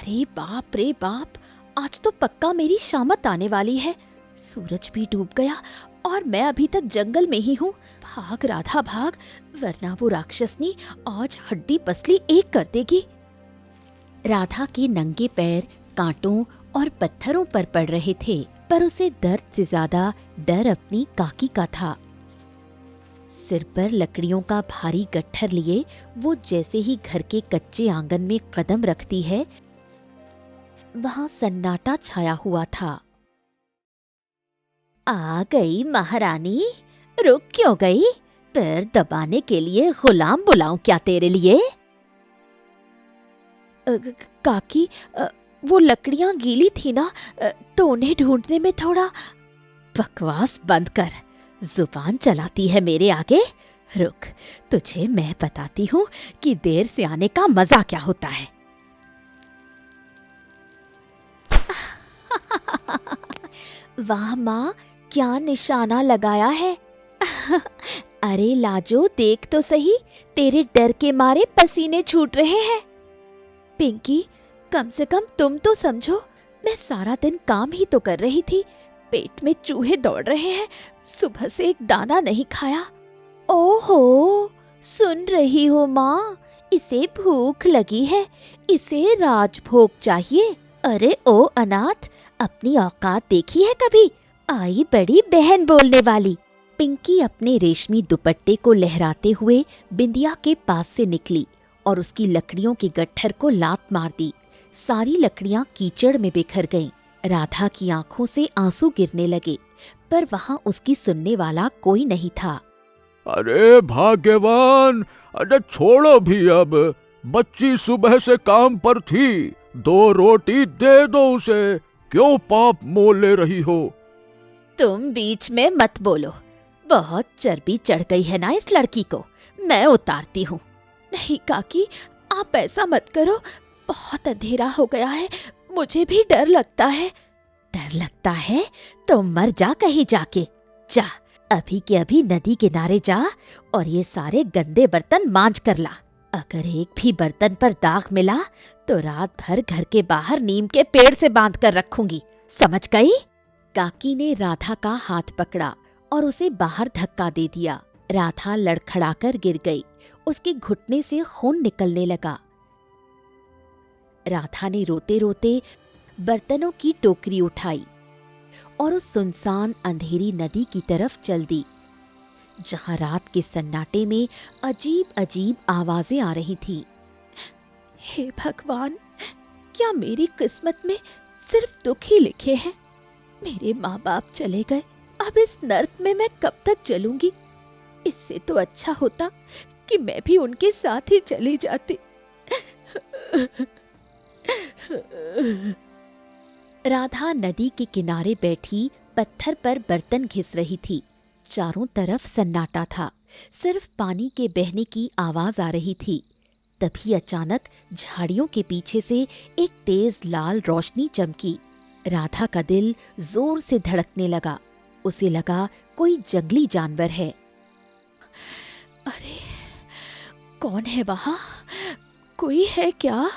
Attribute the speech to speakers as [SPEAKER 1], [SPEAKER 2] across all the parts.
[SPEAKER 1] अरे बाप रे बाप, आज तो पक्का मेरी शामत आने वाली है। सूरज भी डूब गया और मैं अभी तक जंगल में ही हूँ। भाग राधा भाग, वरना वो राक्षसनी आज हड्डी पसली एक कर देगी। राधा के नंगे पैर कांटों और पत्थरों पर पड़ रहे थे, पर उसे दर्द से ज्यादा डर अपनी काकी का था। सिर पर लकड़ियों का भारी गट्ठर लिए वो जैसे ही घर के कच्चे आंगन में कदम रखती है, वहां सन्नाटा छाया हुआ था। आ गई महारानी, रुक क्यों गई? पैर दबाने के लिए गुलाम बुलाऊं क्या तेरे लिए? काकी, वो लकड़ियां गीली थी ना, तो उन्हें ढूंढने में थोड़ा। बकवास बंद कर, जुबान चलाती है मेरे आगे। रुक, तुझे मैं बताती हूँ कि देर से आने का मजा क्या होता है। वाह माँ, क्या निशाना लगाया है। अरे लाजो, देख तो सही, तेरे डर के मारे पसीने छूट रहे हैं। पिंकी, कम से कम तुम तो समझो, मैं सारा दिन काम ही तो कर रही थी। पेट में चूहे दौड़ रहे हैं, सुबह से एक दाना नहीं खाया। ओहो, सुन रही हो माँ, इसे भूख लगी है, इसे राजभोग चाहिए। अरे ओ अनाथ, अपनी औकात देखी है कभी? आई बड़ी बहन बोलने वाली। पिंकी अपने रेशमी दुपट्टे को लहराते हुए बिंदिया के पास से निकली और उसकी लकड़ियों के गट्ठर को लात मार दी। सारी लकड़ियां कीचड़ में बिखर गईं। राधा की आंखों से आंसू गिरने लगे, पर वहां उसकी सुनने वाला कोई नहीं था।
[SPEAKER 2] अरे भाग्यवान, अरे छोड़ो भी अब। बच्ची सुबह से काम पर थी, 2 रोटी दे दो उसे, क्यों पाप मोल ले रही हो?
[SPEAKER 1] तुम बीच में मत बोलो, बहुत चर्बी चढ़ गई है ना इस लड़की को, मैं उतारती हूँ। नहीं काकी, आप ऐसा मत करो, बहुत अंधेरा हो गया है, मुझे भी डर लगता है। डर लगता है तो मर जा कहीं जाके। जा, अभी के अभी नदी किनारे जा और ये सारे गंदे बर्तन मांज कर ला। अगर एक भी बर्तन पर दाग मिला तो रात भर घर के बाहर नीम के पेड़ से बांध कर रखूंगी, समझ गई? काकी ने राधा का हाथ पकड़ा और उसे बाहर धक्का दे दिया। राधा लड़खड़ाकर गिर गई, उसके घुटने से खून निकलने लगा। राधा ने रोते रोते बर्तनों की टोकरी उठाई और उस सुनसान अंधेरी नदी की तरफ चल दी, जहां रात के सन्नाटे में अजीब अजीब आवाजें आ रही थीं। हे भगवान, क्या मेरी किस्मत में सिर्फ दुख ही लिखे हैं? मेरे माँ बाप चले गए, अब इस नर्क में मैं कब तक जलूंगी? इससे तो अच्छा होता कि मैं भी उनके साथ ही चली जाती। राधा नदी के किनारे बैठी पत्थर पर बर्तन घिस रही थी। चारों तरफ सन्नाटा था, सिर्फ पानी के बहने की आवाज आ रही थी। तभी अचानक झाड़ियों के पीछे से एक तेज लाल रोशनी चमकी। राधा का दिल जोर से धड़कने लगा, उसे लगा कोई जंगली जानवर है। अरे, कौन है वहां? कोई है क्या?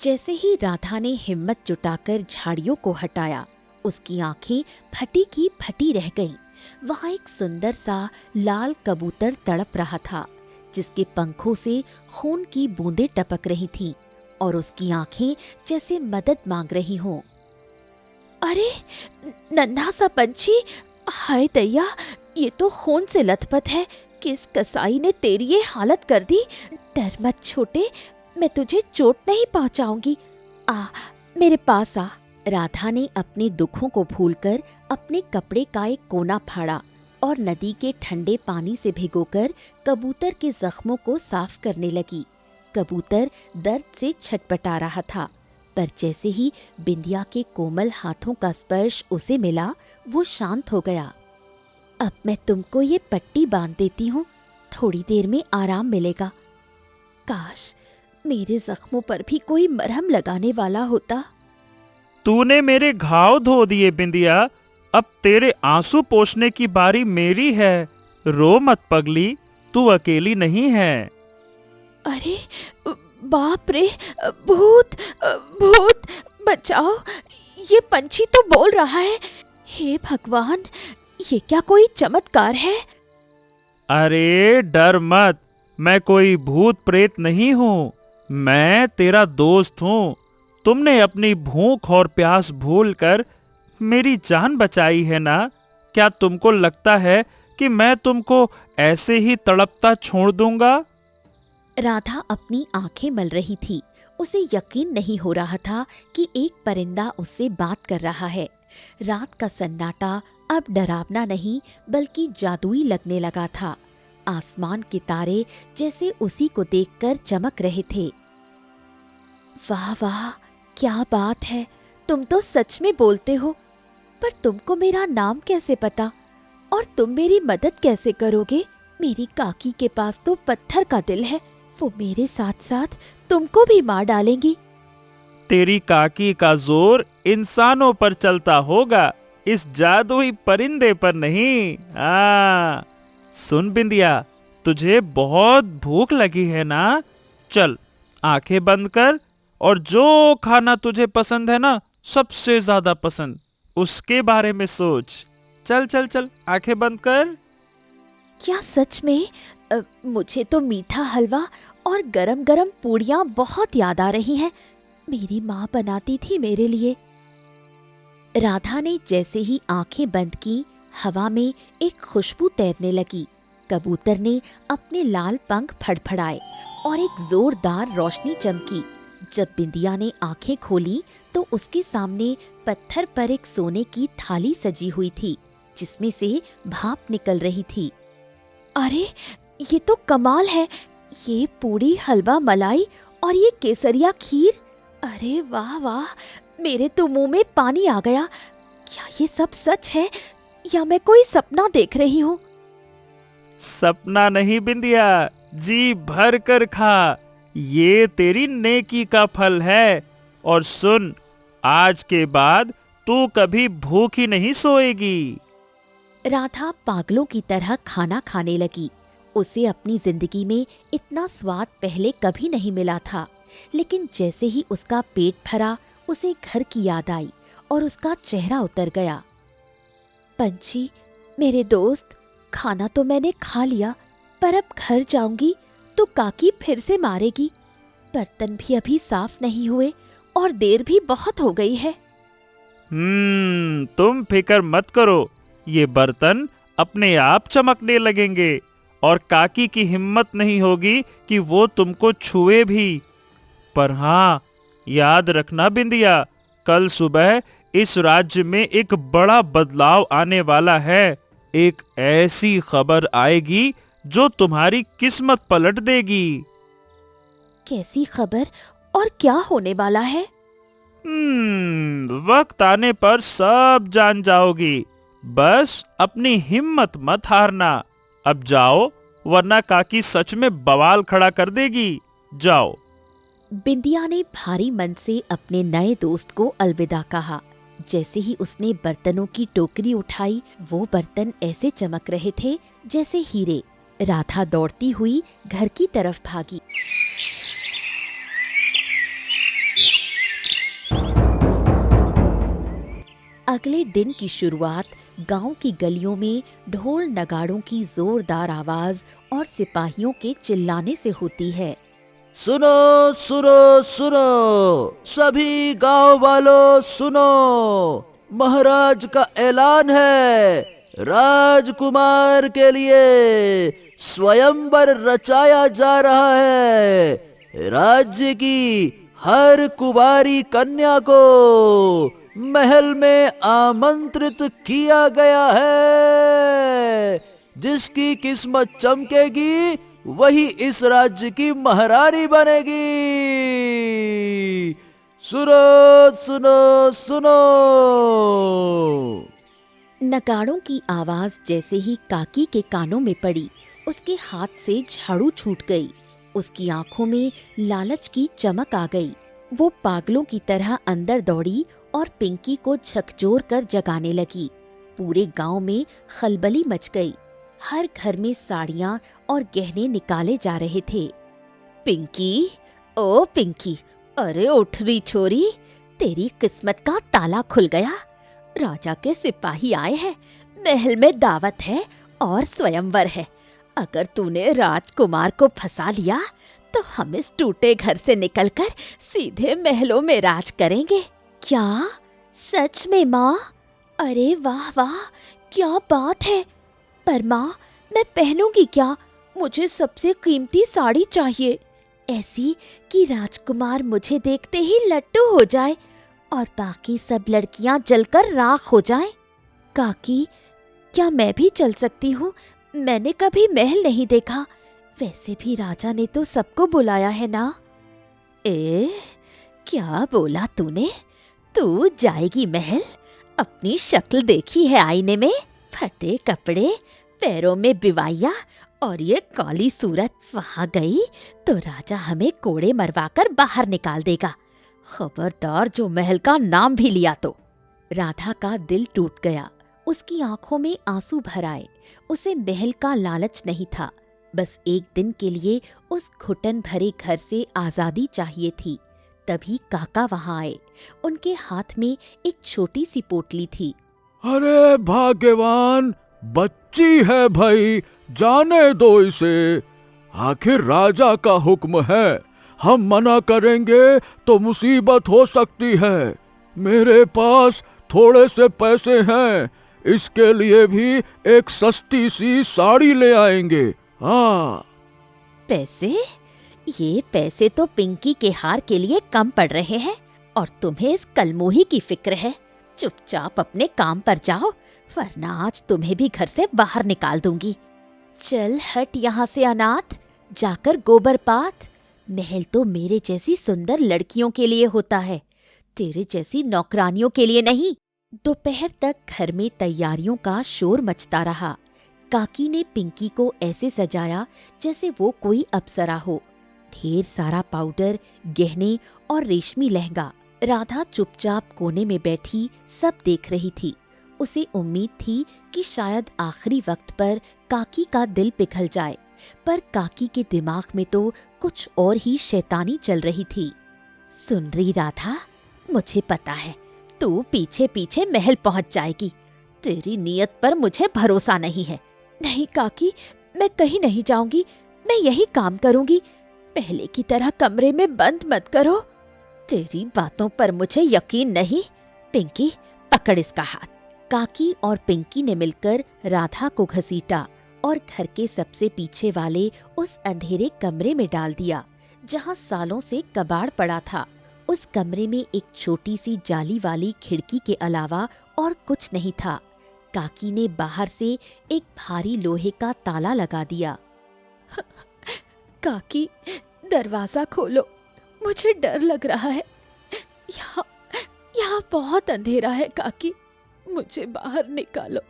[SPEAKER 1] जैसे ही राधा ने हिम्मत जुटाकर झाड़ियों को हटाया, उसकी आंखें फटी की फटी रह गईं। वहां एक सुंदर सा लाल कबूतर तड़प रहा था, जिसके पंखों से खून की बूंदें टपक रही थीं और उसकी आंखें जैसे मदद मांग रही हों। अरे, नन्हा सा पंछी, हाय दैया, ये तो खून से लथपथ है। किस कसाई ने तेरी ये हालत कर दी? डर मत छोटे, मैं तुझे चोट नहीं पहुंचाऊंगी। आ, मेरे पास आ। राधा ने अपने दुखों को भूलकर अपने कपड़े का एक कोना फाड़ा और नदी के ठंडे पानी से भिगोकर कबूतर के जख्मों को साफ करने लगी। कबूतर दर्द से छटपटा रहा था, पर जैसे ही बिंदिया के कोमल हाथों का स्पर्श उसे मिला, वो शांत हो गया। अब मैं तुमको ये पट्टी बांध देती हूँ, थोड़ी देर में आराम मिलेगा। काश मेरे जख्मों पर भी कोई मरहम लगाने वाला होता।
[SPEAKER 3] तूने मेरे घाव धो दिए बिंदिया, अब तेरे आंसू पोंछने की बारी मेरी है। रो मत पगली, तू अकेली नहीं है।
[SPEAKER 1] अरे बाप रे, भूत, भूत, बचाओ, ये पंछी तो बोल रहा है। हे भगवान, ये क्या कोई चमत्कार है?
[SPEAKER 3] अरे डर मत, मैं कोई भूत प्रेत नहीं हूँ, मैं तेरा दोस्त हूँ। तुमने अपनी भूख और प्यास भूलकर मेरी जान बचाई है ना? क्या तुमको लगता है कि मैं तुमको ऐसे ही तड़पता छोड़ दूंगा?
[SPEAKER 1] राधा अपनी आंखें मल रही थी। उसे यकीन नहीं हो रहा था कि एक परिंदा उससे बात कर रहा है। रात का सन्नाटा अब डरावना नहीं बल्कि जादुई लगने लगा था। आसमान के तारे जैसे उसी को देखकर चमक रहे थे। वाह वाह, क्या बात है, तुम तो सच में बोलते हो। पर तुमको मेरा नाम कैसे पता? और तुम मेरी मदद कैसे करोगे? मेरी काकी के पास तो पत्थर का दिल है, वो मेरे साथ साथ तुमको भी मार डालेंगी।
[SPEAKER 3] तेरी काकी का जोर इंसानों पर चलता होगा, इस जादुई परिंदे पर नहीं। सुन बिंदिया, तुझे बहुत भूख लगी है ना? चल आंखें बंद कर और जो खाना तुझे पसंद है ना, सबसे ज्यादा पसंद, उसके बारे में सोच। चल चल चल, आंखें बंद कर।
[SPEAKER 1] क्या सच में? मुझे तो मीठा हलवा और गरम गरम पूड़ियाँ बहुत याद आ रही हैं। मेरी माँ बनाती थी मेरे लिए। राधा ने जैसे ही आंखें बंद की, हवा में एक खुशबू तैरने लगी। कबूतर ने अपने लाल पंख फड़फड़ाए और एक जोरदार रोशनी चमकी। जब बिंदिया ने आंखें खोली तो उसके सामने पत्थर पर एक सोने की थाली सजी हुई थी, जिसमें से भाप निकल रही थी। अरे, ये तो कमाल है! ये पूड़ी, हलवा, मलाई और ये केसरिया खीर, अरे वाह वाह, मेरे तो मुंह में पानी आ गया। क्या ये सब सच है या मैं कोई सपना देख रही हूँ?
[SPEAKER 3] सपना नहीं बिंदिया, जी भर कर खा, ये तेरी नेकी का फल है। और सुन, आज के बाद तू कभी भूखी नहीं सोएगी।
[SPEAKER 1] राधा पागलों की तरह खाना खाने लगी। उसे अपनी जिंदगी में इतना स्वाद पहले कभी नहीं मिला था। लेकिन जैसे ही उसका पेट भरा, उसे घर की याद आई और उसका चेहरा उतर गया। पंछी, मेरे दोस्त, खाना तो मैंने खा लिया, पर अब घर जाऊंगी तो काकी फिर से मारेगी। बर्तन भी अभी साफ नहीं हुए और देर भी बहुत हो गई है।
[SPEAKER 3] तुम फिक्र मत करो, ये बर्तन अपने आप चमकने लगेंगे और काकी की हिम्मत नहीं होगी कि वो तुमको छुए भी। पर हाँ, याद रखना बिंदिया, कल सुबह इस राज्य में एक बड़ा बदलाव आने वाला है। एक ऐसी खबर आएगी जो तुम्हारी किस्मत पलट देगी।
[SPEAKER 1] कैसी खबर और क्या होने वाला है?
[SPEAKER 3] वक्त आने पर सब जान जाओगी। बस अपनी हिम्मत मत हारना। अब जाओ, वरना काकी सच में बवाल खड़ा कर देगी। जाओ।
[SPEAKER 1] बिंदिया ने भारी मन से अपने नए दोस्त को अलविदा कहा। जैसे ही उसने बर्तनों की टोकरी उठाई, वो बर्तन ऐसे चमक रहे थे जैसे हीरे। राधा दौड़ती हुई घर की तरफ भागी। अगले दिन की शुरुआत गांव की गलियों में ढोल नगाड़ों की जोरदार आवाज और सिपाहियों के चिल्लाने से होती है।
[SPEAKER 2] सुनो सुनो सुनो, सभी गांव वालों सुनो, महाराज का ऐलान है। राजकुमार के लिए स्वयंवर रचाया जा रहा है। राज्य की हर कुंवारी कन्या को महल में आमंत्रित किया गया है। जिसकी किस्मत चमकेगी वही इस राज्य की महारानी बनेगी। सुनो सुनो सुनो।
[SPEAKER 1] नगाड़ों की आवाज जैसे ही काकी के कानों में पड़ी, उसके हाथ से झाड़ू छूट गई। उसकी आंखों में लालच की चमक आ गई। वो पागलों की तरह अंदर दौड़ी और पिंकी को झकझोर कर जगाने लगी। पूरे गांव में खलबली मच गई। हर घर में साड़ियां और गहने निकाले जा रहे थे। पिंकी, ओ पिंकी, अरे उठ रही छोरी, तेरी किस्मत का ताला खुल गया। राजा के सिपाही आए हैं, महल में दावत है और स्वयंवर है। अगर तूने राजकुमार को फंसा लिया तो हम इस टूटे घर से निकलकर सीधे महलों में राज करेंगे। क्या? सच में माँ? अरे वाह वाह, क्या बात है। पर माँ, मैं पहनूंगी क्या? मुझे सबसे कीमती साड़ी चाहिए, ऐसी कि राजकुमार मुझे देखते ही लट्टू हो जाए और बाकी सब लड़कियां जलकर राख हो जाएं। काकी, क्या मैं भी चल सकती हूँ? मैंने कभी महल नहीं देखा। वैसे भी राजा ने तो सबको बुलाया है ना। क्या बोला तूने? तू जाएगी महल? अपनी शक्ल देखी है आईने में? फटे कपड़े, पैरों में बिवाइया और ये काली सूरत। वहां गई तो राजा हमें कोड़े मरवाकर बाहर निकाल देगा। खबरदार जो महल का नाम भी लिया तो। राधा का दिल टूट गया, उसकी आंखों में आंसू भर आए। उसे महल का लालच नहीं था, बस एक दिन के लिए उस घुटन भरे घर से आजादी चाहिए थी। तभी काका वहां आए। उनके हाथ में एक छोटी सी पोटली थी।
[SPEAKER 2] अरे भाग्यवान, बच्ची है भाई, जाने दो इसे। आखिर राजा का हुक्म है, हम मना करेंगे तो मुसीबत हो सकती है। मेरे पास थोड़े से पैसे हैं, इसके लिए भी एक सस्ती सी साड़ी ले आएंगे। हाँ।
[SPEAKER 1] पैसे? ये पैसे तो पिंकी के हार के लिए कम पड़ रहे हैं और तुम्हें इस कलमोही की फिक्र है। चुपचाप अपने काम पर जाओ, वरना आज तुम्हें भी घर से बाहर निकाल दूंगी। चल हट यहाँ से अनाथ, जाकर गोबर पाथ। महल तो मेरे जैसी सुंदर लड़कियों के लिए होता है, तेरे जैसी नौकरानियों के लिए नहीं। दोपहर तक घर में तैयारियों का शोर मचता रहा। काकी ने पिंकी को ऐसे सजाया जैसे वो कोई अप्सरा हो। ढेर सारा पाउडर, गहने और रेशमी लहंगा। राधा चुपचाप कोने में बैठी सब देख रही थी। उसे उम्मीद थी कि शायद आखिरी वक्त पर काकी का दिल पिघल जाए, पर काकी के दिमाग में तो कुछ और ही शैतानी चल रही थी। सुन रही राधा, मुझे पता है तू पीछे पीछे महल पहुंच जाएगी। तेरी नीयत पर मुझे भरोसा नहीं है। नहीं काकी, मैं कहीं नहीं जाऊंगी, मैं यही काम करूंगी। पहले की तरह कमरे में बंद मत करो। तेरी बातों पर मुझे यकीन नहीं। पिंकी, पकड़ इसका हाथ। काकी और पिंकी ने मिलकर राधा को घसीटा और घर के सबसे पीछे वाले उस अंधेरे कमरे में डाल दिया जहां सालों से कबाड़ पड़ा था। उस कमरे में एक छोटी सी जाली वाली खिड़की के अलावा और कुछ नहीं था। काकी ने बाहर से एक भारी लोहे का ताला लगा दिया। काकी, दरवाजा खोलो, मुझे डर लग रहा है। यहाँ बहुत अंधेरा है काकी, मुझे बाहर निकालो।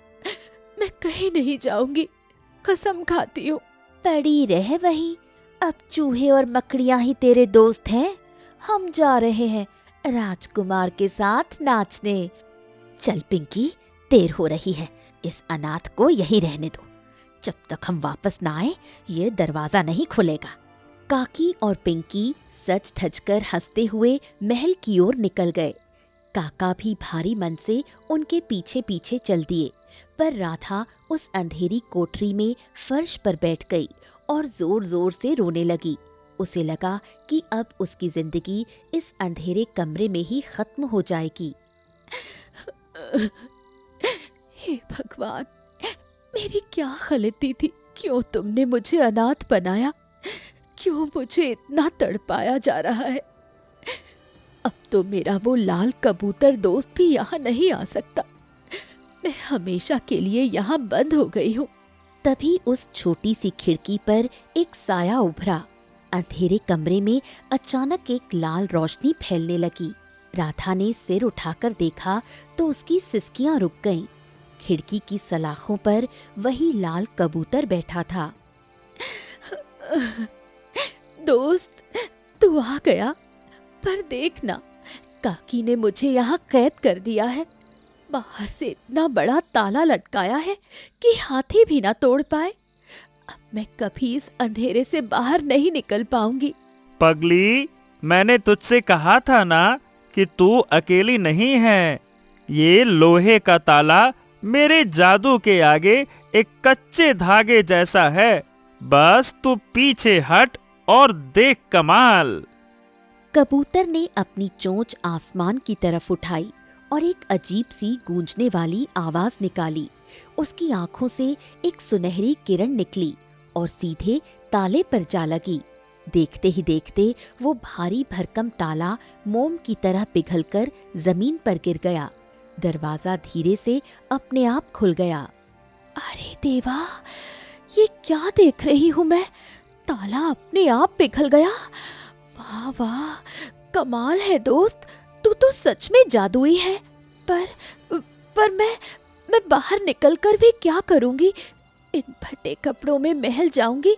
[SPEAKER 1] मैं कहीं नहीं जाऊंगी, कसम खाती हूँ। पड़ी रह वहीं, अब चूहे और मकड़ियां ही तेरे दोस्त हैं। हम जा रहे हैं राजकुमार के साथ नाचने। चल पिंकी, देर हो रही है, इस अनाथ को यहीं रहने दो। जब तक हम वापस ना आए ये दरवाजा नहीं खुलेगा। काकी और पिंकी सज धज कर हंसते हुए महल की ओर निकल गए। काका भी भारी मन से उनके पीछे पीछे चल दिए, पर राधा उस अंधेरी कोठरी में फर्श पर बैठ गई और जोर जोर से रोने लगी। उसे लगा कि अब उसकी जिंदगी इस अंधेरे कमरे में ही खत्म हो जाएगी। हे भगवान, मेरी क्या गलती थी? क्यों तुमने मुझे अनाथ बनाया? क्यों मुझे इतना तड़पाया जा रहा है? अब तो मेरा वो लाल कबूतर दोस्त भी यहाँ नहीं आ सकता। मैं हमेशा के लिए यहाँ बंद हो गई हूँ। तभी उस छोटी सी खिड़की पर एक साया उभरा। अंधेरे कमरे में अचानक एक लाल रोशनी फैलने लगी। राधा ने सिर उठाकर देखा तो उसकी सिसकियां रुक गईं। खिड़की की सलाखों पर वही लाल कबूतर बैठा था। दोस्त, तू आ गया, पर देखना, काकी ने मुझे यहाँ कैद कर दिया है। बाहर से इतना बड़ा ताला लटकाया है कि हाथी भी ना तोड़ पाए। अब मैं कभी इस अंधेरे से बाहर नहीं निकल पाऊंगी।
[SPEAKER 3] पगली, मैंने तुझसे कहा था ना कि तू अकेली नहीं है। ये लोहे का ताला मेरे जादू के आगे एक कच्चे धागे जैसा है। बस तू पीछे हट और देख कमाल।
[SPEAKER 1] कबूतर ने अपनी चोंच आसमान की तरफ उठाई और एक अजीब सी गूंजने वाली आवाज निकाली। उसकी आंखों से एक सुनहरी किरण निकली और सीधे ताले पर जा लगी। देखते ही देखते वो भारी भरकम ताला मोम की तरह पिघलकर जमीन पर गिर गया। दरवाजा धीरे से अपने आप खुल गया। अरे देवा, ये क्या देख रही हूँ मैं? ताला अपने आप पिघल गया। वाह वाह, कमाल है दोस्त, तू तो सच में जादुई है। पर मैं बाहर निकलकर भी क्या करूंगी? इन फटे कपड़ों में महल जाऊंगी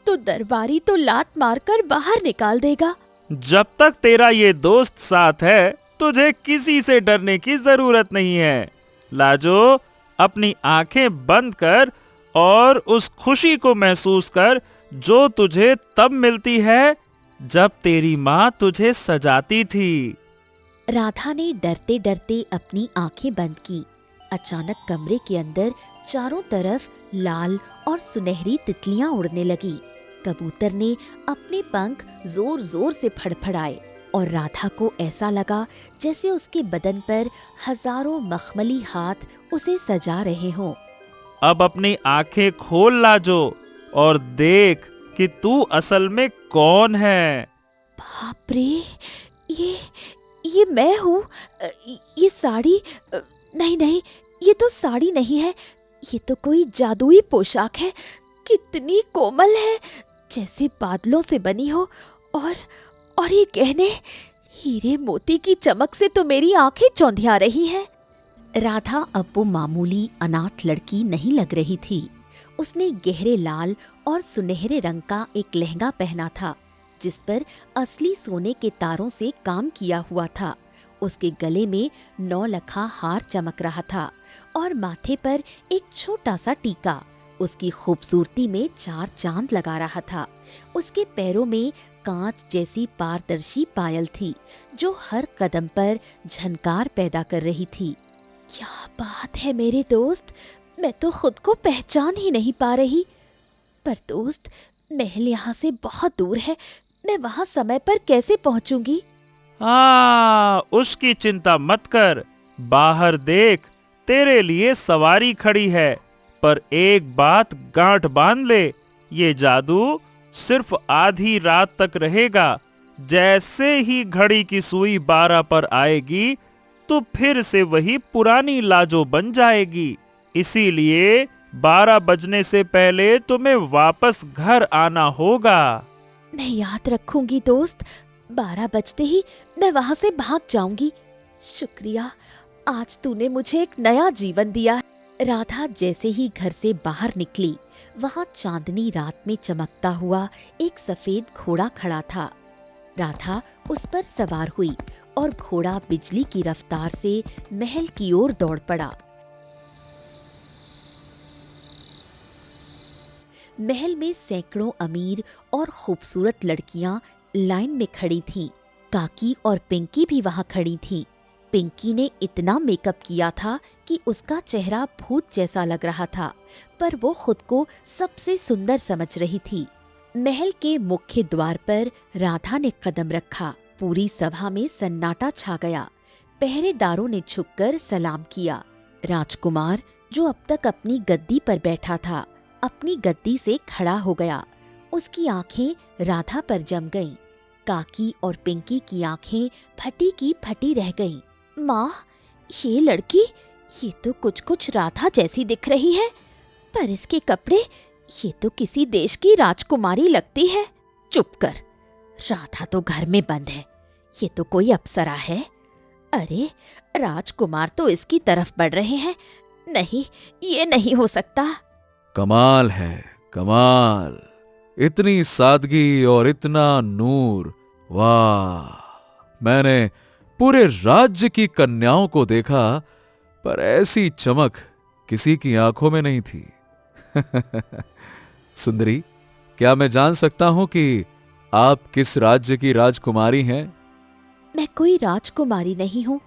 [SPEAKER 1] तो दरबारी तो लात मारकर बाहर निकाल देगा।
[SPEAKER 3] जब तक तेरा ये दोस्त साथ है, तुझे किसी से डरने की जरूरत नहीं है। लाजो, अपनी आंखें बंद कर और उस खुशी को महसूस कर जो तुझे तब मिलती है जब तेरी माँ तुझे सजाती थी।
[SPEAKER 1] राधा ने डरते डरते अपनी आंखें बंद की। अचानक कमरे के अंदर चारों तरफ लाल और सुनहरी तितलियां उड़ने लगी। कबूतर ने अपने पंख जोर जोर से फड़फड़ाए और राधा को ऐसा लगा जैसे उसके बदन पर हजारों मखमली हाथ उसे सजा रहे हों।
[SPEAKER 3] अब अपनी आंखें खोल लाजो और देख कि तू असल में कौन है।
[SPEAKER 1] बाप रे, ये मैं हूँ। ये साड़ी, नहीं नहीं, ये तो साड़ी नहीं है, ये तो कोई जादुई पोशाक है। कितनी कोमल है, जैसे बादलों से बनी हो। और ये गहने, हीरे मोती की चमक से तो मेरी आंखें चौंधिया रही हैं। राधा अब वो मामूली अनाथ लड़की नहीं लग रही थी। उसने गहरे लाल और सुनहरे रंग का एक लहंगा पहना था जिस पर असली सोने के तारों से काम किया हुआ था। उसके गले में 9 लखा हार चमक रहा था और माथे पर एक छोटा सा टीका उसकी खूबसूरती में 4 चांद लगा रहा था। उसके पैरों में कांच जैसी पारदर्शी पायल थी जो हर कदम पर झनकार पैदा कर रही थी। क्या बात है मेरे दोस्त, मैं तो खुद को पहचान ही नहीं पा रही। पर दोस्त, महल यहाँ से बहुत दूर है, मैं वहाँ समय पर कैसे पहुँचूंगी?
[SPEAKER 3] उसकी चिंता मत कर। बाहर देख, तेरे लिए सवारी खड़ी है। पर एक बात गांठ बांध ले, ये जादू सिर्फ आधी रात तक रहेगा। जैसे ही घड़ी की सुई 12 पर आएगी तो फिर से वही पुरानी लाजो बन जाएगी। इसीलिए 12 बजने से पहले तुम्हें वापस घर आना होगा।
[SPEAKER 1] मैं याद रखूंगी दोस्त, 12 बजते ही मैं वहां से भाग जाऊंगी। शुक्रिया, आज तूने मुझे एक नया जीवन दिया। राधा जैसे ही घर से बाहर निकली, वहां चांदनी रात में चमकता हुआ एक सफेद घोड़ा खड़ा था। राधा उस पर सवार हुई और घोड़ा बिजली की रफ्तार से महल की ओर दौड़ पड़ा। महल में सैकड़ों अमीर और खूबसूरत लड़कियां लाइन में खड़ी थीं। काकी और पिंकी भी वहां खड़ी थीं। पिंकी ने इतना मेकअप किया था कि उसका चेहरा भूत जैसा लग रहा था, पर वो खुद को सबसे सुंदर समझ रही थी। महल के मुख्य द्वार पर राधा ने कदम रखा। पूरी सभा में सन्नाटा छा गया। पहरेदारों ने झुककर सलाम किया। राजकुमार, जो अब तक अपनी गद्दी पर बैठा था, अपनी गद्दी से खड़ा हो गया। उसकी आंखें राधा पर जम गईं। काकी और पिंकी की आंखें फटी की फटी रह गईं। माँ, ये लड़की, ये तो कुछ राधा जैसी दिख रही है, पर इसके कपड़े, ये तो किसी देश की राजकुमारी लगती है। चुप कर, राधा तो घर में बंद है, ये तो कोई अप्सरा है। अरे, राजकुमार तो इसकी तरफ बढ़ रहे हैं। नहीं, ये नहीं हो सकता।
[SPEAKER 2] कमाल है, कमाल। इतनी सादगी और इतना नूर, वाह। मैंने पूरे राज्य की कन्याओं को देखा, पर ऐसी चमक किसी की आंखों में नहीं थी। सुंदरी, क्या मैं जान सकता हूं कि आप किस राज्य की राजकुमारी हैं?
[SPEAKER 1] मैं कोई राजकुमारी नहीं हूँ।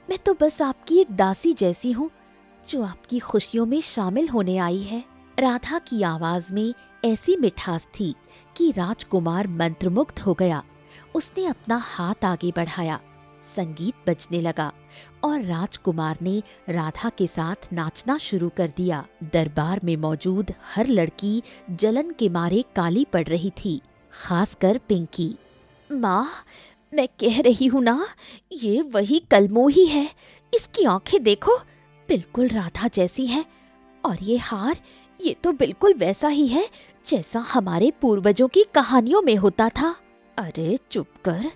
[SPEAKER 1] मैं तो बस आपकी एक दासी जैसी हूँ जो आपकी खुशियों में शामिल होने आई है। राधा की आवाज में ऐसी मिठास थी कि राजकुमार मंत्रमुग्ध हो गया। उसने अपना हाथ आगे बढ़ाया, संगीत बजने लगा और राजकुमार ने राधा के साथ नाचना शुरू कर दिया। दरबार में मौजूद हर लड़की जलन के मारे काली पड़ रही थी, खासकर पिंकी। माँ, मैं कह रही हूँ ना, ये वही कलमोही है। इसकी आंखें देखो, बिल्कुल राधा जैसी हैं। और ये हार, ये तो बिल्कुल वैसा ही है जैसा हमारे पूर्वजों की कहानियों में होता था। अरे चुप कर,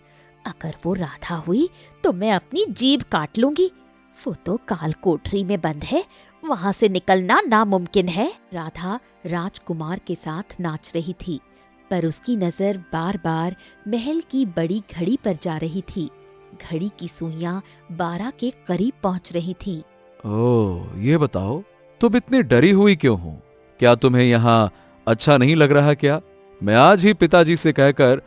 [SPEAKER 1] अगर वो राधा हुई तो मैं अपनी जीभ काट लूंगी। वो तो काल कोठरी में बंद है, वहां से निकलना नामुमकिन है। राधा राजकुमार के साथ नाच रही थी, पर उसकी नजर बार बार महल की बड़ी घड़ी पर जा रही थी। घड़ी की सुइयां 12 के करीब पहुंच रही थीं।
[SPEAKER 2] ओह, ये बताओ, तुम इतनी डरी हुई क्यों हो? क्या तुम्हें यहाँ अच्छा नहीं लग रहा क्या? मैं आज ही पिताजी से कहकर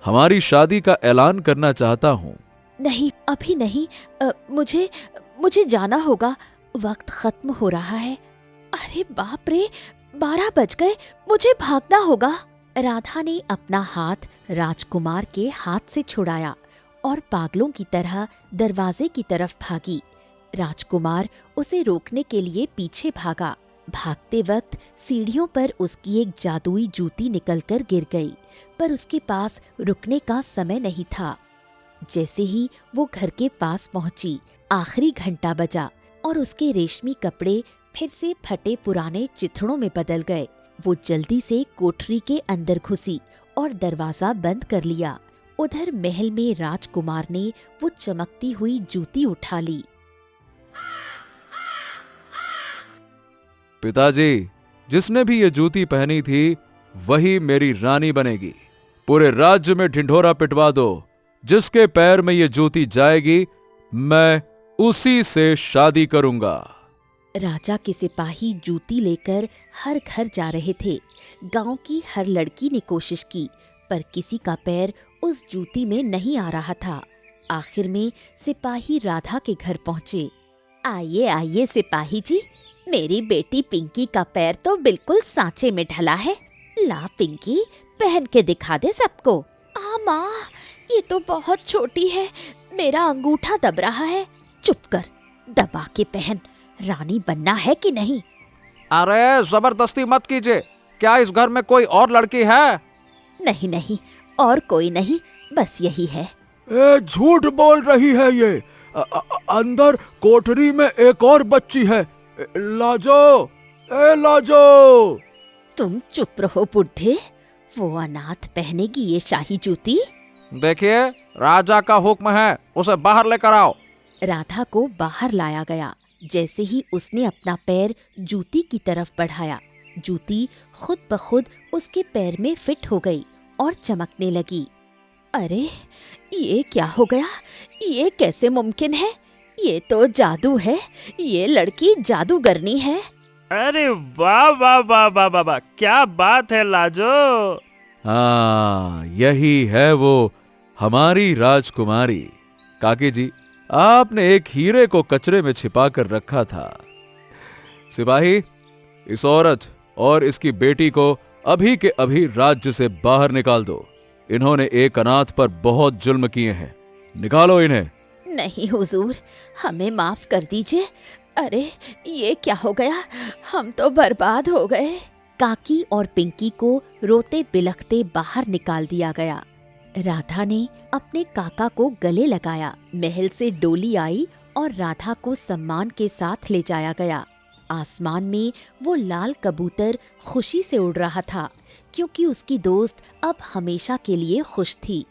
[SPEAKER 2] हमारी शादी का ऐलान करना चाहता हूँ।
[SPEAKER 1] नहीं, अभी नहीं। मुझे जाना होगा, वक्त खत्म हो रहा है। अरे बाप रे, 12 बज गए, मुझे भागना होगा। राधा ने अपना हाथ राजकुमार के हाथ से छुड़ाया और पागलों की तरह दरवाजे की तरफ भागी। राजकुमार उसे रोकने के लिए पीछे भागा। भागते वक्त सीढ़ियों पर उसकी एक जादुई जूती निकलकर गिर गई, पर उसके पास रुकने का समय नहीं था। जैसे ही वो घर के पास पहुंची, आखिरी घंटा बजा और उसके रेशमी कपड़े फिर से फटे पुराने चिथड़ों में बदल गए। वो जल्दी से कोठरी के अंदर घुसी और दरवाजा बंद कर लिया। उधर महल में राजकुमार ने वो चमकती हुई जूती उठा ली।
[SPEAKER 2] पिताजी, जिसने भी ये जूती पहनी थी वही मेरी रानी बनेगी। पूरे राज्य में ढिंढोरा पिटवा दो, जिसके पैर में ये जूती जाएगी मैं उसी से शादी करूंगा।
[SPEAKER 1] राजा के सिपाही जूती लेकर हर घर जा रहे थे। गांव की हर लड़की ने कोशिश की, पर किसी का पैर उस जूती में नहीं आ रहा था। आखिर में सिपाही राधा के घर पहुंचे। आइए आइए सिपाही जी, मेरी बेटी पिंकी का पैर तो बिल्कुल सांचे में ढला है। ला पिंकी, पहन के दिखा दे सबको। माँ, ये तो बहुत छोटी है, मेरा अंगूठा दब रहा है। चुप कर, दबा के पहन। रानी बनना है कि नहीं?
[SPEAKER 4] अरे जबरदस्ती मत कीजिए, क्या इस घर में कोई और लड़की है?
[SPEAKER 1] नहीं नहीं, और कोई नहीं, बस यही है।
[SPEAKER 2] झूठ बोल रही है ये। अंदर कोठरी में एक और बच्ची है। लाजो, लाजो।
[SPEAKER 1] तुम चुप रहो बुढ़े, वो अनाथ पहनेगी ये शाही जूती।
[SPEAKER 4] देखिए, राजा का हुक्म है, उसे बाहर लेकर आओ।
[SPEAKER 1] राधा को बाहर लाया गया। जैसे ही उसने अपना पैर जूती की तरफ बढ़ाया, जूती खुद ब खुद उसके पैर में फिट हो गई और चमकने लगी। अरे ये क्या हो गया? ये कैसे मुमकिन है? ये तो जादू है, ये लड़की जादूगरनी है।
[SPEAKER 3] अरे वाह वाह वाह वाह वाह वाह, क्या बात है लाजो।
[SPEAKER 2] हाँ, यही है वो हमारी राजकुमारी। काकी जी, आपने एक हीरे को कचरे में छिपा कर रखा था। सिपाही, इस औरत और इसकी बेटी को अभी के अभी राज्य से बाहर निकाल दो। इन्होंने एक अनाथ पर बहुत जुल्म किए हैं। निकालो इन्हें।
[SPEAKER 1] नहीं हुजूर, हमें माफ कर दीजिए। अरे ये क्या हो गया? हम तो बर्बाद हो गए। काकी और पिंकी को रोते बिलखते बाहर निकाल दिया गया। राधा ने अपने काका को गले लगाया। महल से डोली आई और राधा को सम्मान के साथ ले जाया गया। आसमान में वो लाल कबूतर खुशी से उड़ रहा था, क्योंकि उसकी दोस्त अब हमेशा के लिए खुश थी।